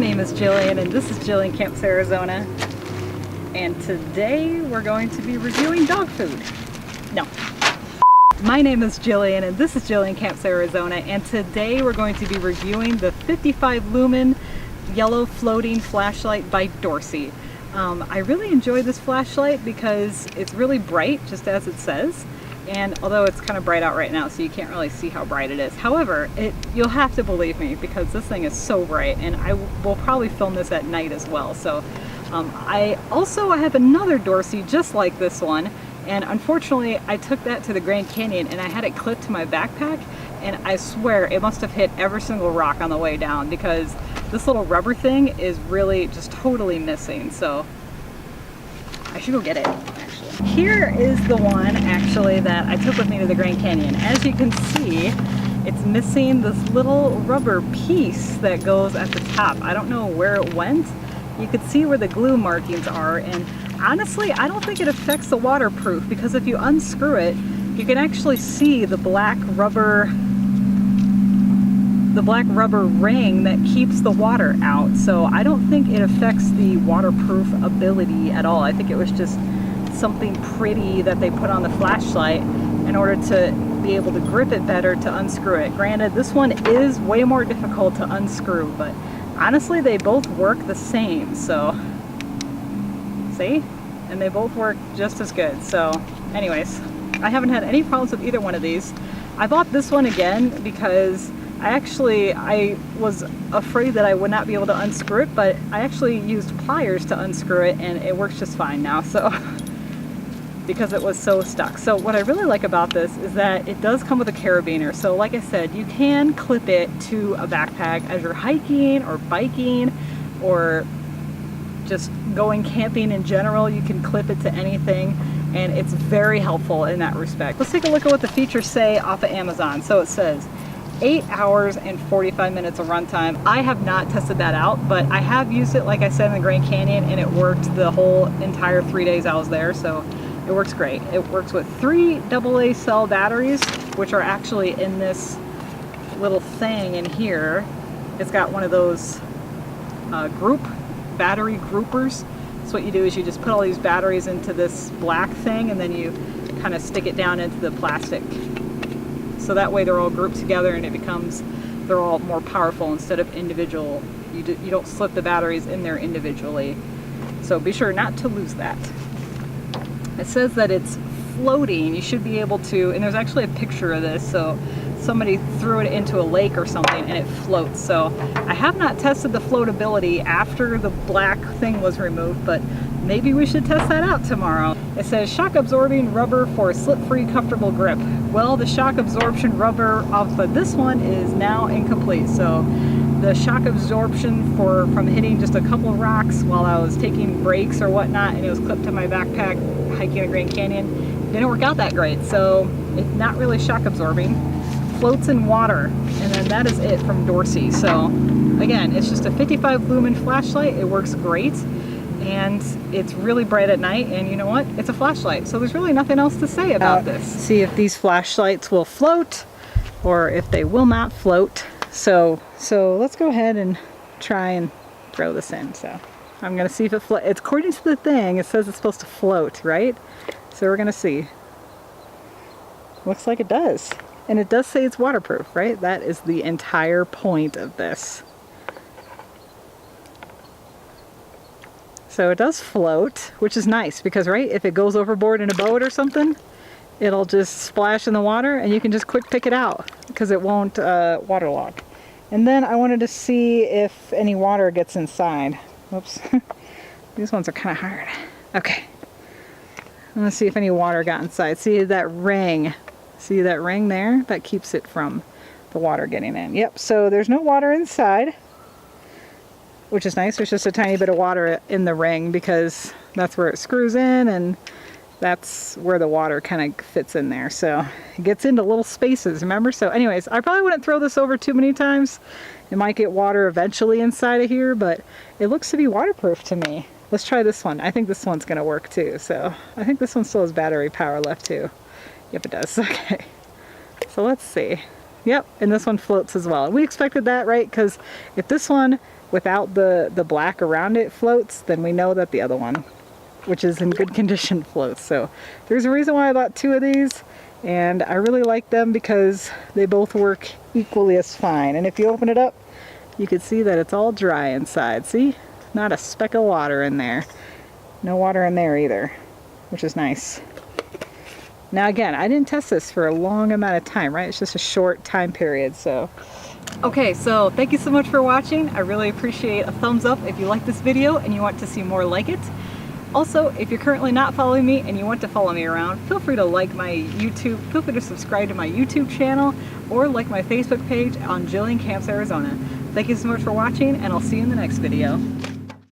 name is Jillian and this is Jillian Camps Arizona, and today we're going to be reviewing dog food. No. My name is Jillian and this is Jillian Camps Arizona, and today we're going to be reviewing the 55 lumen yellow floating flashlight by Dorcy. I really enjoy this flashlight because it's really bright, just as it says. And although it's kind of bright out right now, so you can't really see how bright it is. However, you'll have to believe me because this thing is so bright, and I will probably film this at night as well. So I have another Dorcy just like this one, and unfortunately I took that to the Grand Canyon and I had it clipped to my backpack, and I swear it must have hit every single rock on the way down because this little rubber thing is really just totally missing. So I should go get it. Here is the one actually that I took with me to the Grand Canyon. As you can see, it's missing this little rubber piece that goes at the top. I don't know where it went. You could see where the glue markings are, and honestly I don't think it affects the waterproof because if you unscrew it, you can actually see the black rubber ring that keeps the water out. So I don't think it affects the waterproof ability at all. I think it was just something pretty that they put on the flashlight in order to be able to grip it better to unscrew it. Granted, this one is way more difficult to unscrew, but honestly they both work the same. So see, and they both work just as good. So anyways, I haven't had any problems with either one of these. I bought this one again because I was afraid that I would not be able to unscrew it, but I actually used pliers to unscrew it and it works just fine now. So because it was so stuck. So what I really like about this is that it does come with a carabiner. So like I said, you can clip it to a backpack as you're hiking or biking or just going camping in general. You can clip it to anything, and it's very helpful in that respect. Let's take a look at what the features say off of Amazon. So it says 8 hours and 45 minutes of runtime. I have not tested that out, but I have used it, like I said, in the Grand Canyon, and it worked the whole entire 3 days I was there. So it works great. It works with 3 AA cell batteries, which are actually in this little thing in here. It's got one of those battery groupers. So what you do is you just put all these batteries into this black thing, and then you kind of stick it down into the plastic. So that way they're all grouped together and they're all more powerful instead of individual. You don't slip the batteries in there individually. So be sure not to lose that. It says that it's floating. You should be able to, and there's actually a picture of this, so somebody threw it into a lake or something and it floats. So I have not tested the floatability after the black thing was removed, but maybe we should test that out tomorrow. It says shock absorbing rubber for a slip-free comfortable grip. Well, the shock absorption rubber off of this one is now incomplete. So the shock absorption from hitting just a couple of rocks while I was taking breaks or whatnot, and it was clipped to my backpack hiking the Grand Canyon, didn't work out that great. So it's not really shock absorbing. Floats in water, and then that is it from Dorcy. So again, it's just a 55 lumen flashlight. It works great, and it's really bright at night, and you know what? It's a flashlight, so there's really nothing else to say about this. See if these flashlights will float or if they will not float. So let's go ahead and try and throw this in. So I'm gonna see if it floats. It's according to the thing, it says it's supposed to float, right? So we're gonna see. Looks like it does. And it does say it's waterproof, right? That is the entire point of this. So it does float, which is nice because, right, if it goes overboard in a boat or something, it'll just splash in the water and you can just quick pick it out because it won't waterlog. And then I wanted to see if any water gets inside. Whoops. These ones are kind of hard. Okay. I'm gonna see if any water got inside. See that ring? See that ring there? That keeps it from the water getting in. Yep, so there's no water inside, which is nice. There's just a tiny bit of water in the ring because that's where it screws in, and that's where the water kind of fits in there. So it gets into little spaces, remember? So anyways, I probably wouldn't throw this over too many times. It might get water eventually inside of here, but it looks to be waterproof to me. Let's try this one. I think this one's gonna work too. So I think this one still has battery power left too. Yep, it does. Okay. So let's see. Yep, and this one floats as well. We expected that, right? Because if this one without the black around it floats, then we know that the other one, which is in good condition, floats. So there's a reason why I bought 2 of these, and I really like them because they both work equally as fine. And if you open it up, you can see that it's all dry inside. See? Not a speck of water in there. No water in there either, which is nice. Now again, I didn't test this for a long amount of time, right? It's just a short time period, so. Okay, so thank you so much for watching. I really appreciate a thumbs up if you like this video and you want to see more like it. Also, if you're currently not following me and you want to follow me around, feel free to like my YouTube, feel free to subscribe to my YouTube channel, or like my Facebook page on Jillian Camps, Arizona. Thank you so much for watching, and I'll see you in the next video.